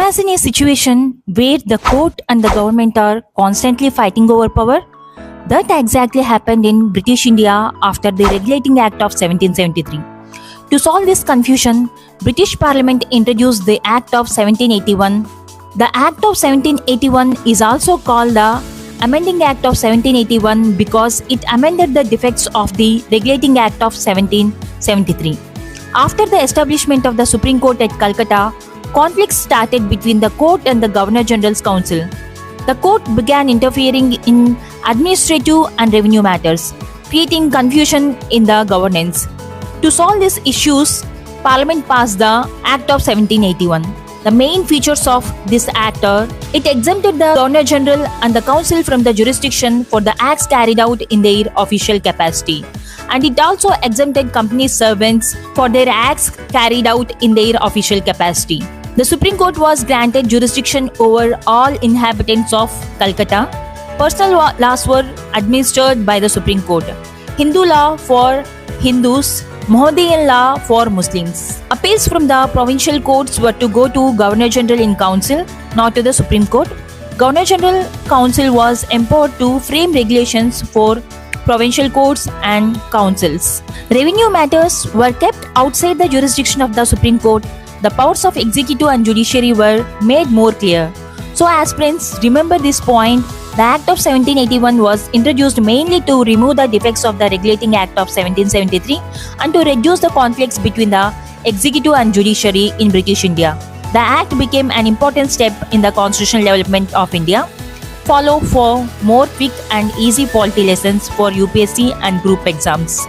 Imagine a situation where the court and the government are constantly fighting over power. That exactly happened in British India after the Regulating Act of 1773. To solve this confusion, British Parliament introduced the Act of 1781. The Act of 1781 is also called the Amending Act of 1781 because it amended the defects of the Regulating Act of 1773. After the establishment of the Supreme Court at Calcutta, conflicts started between the court and the Governor General's Council. The court began interfering in administrative and revenue matters, creating confusion in the governance. To solve these issues, Parliament passed the Act of 1781. The main features of this Act are it exempted the Governor General and the Council from the jurisdiction for the acts carried out in their official capacity, and it also exempted company servants for their acts carried out in their official capacity. The Supreme Court was granted jurisdiction over all inhabitants of Calcutta. Personal laws were administered by the Supreme Court. Hindu law for Hindus, Mohammedan law for Muslims. Appeals from the provincial courts were to go to Governor General in Council, not to the Supreme Court. Governor General Council was empowered to frame regulations for provincial courts and councils. Revenue matters were kept outside the jurisdiction of the Supreme Court. The powers of executive and judiciary were made more clear. So aspirants, remember this point. The Act of 1781 was introduced mainly to remove the defects of the Regulating Act of 1773 and to reduce the conflicts between the executive and judiciary in British India. The Act became an important step in the constitutional development of India. Follow for more quick and easy polity lessons for UPSC and group exams.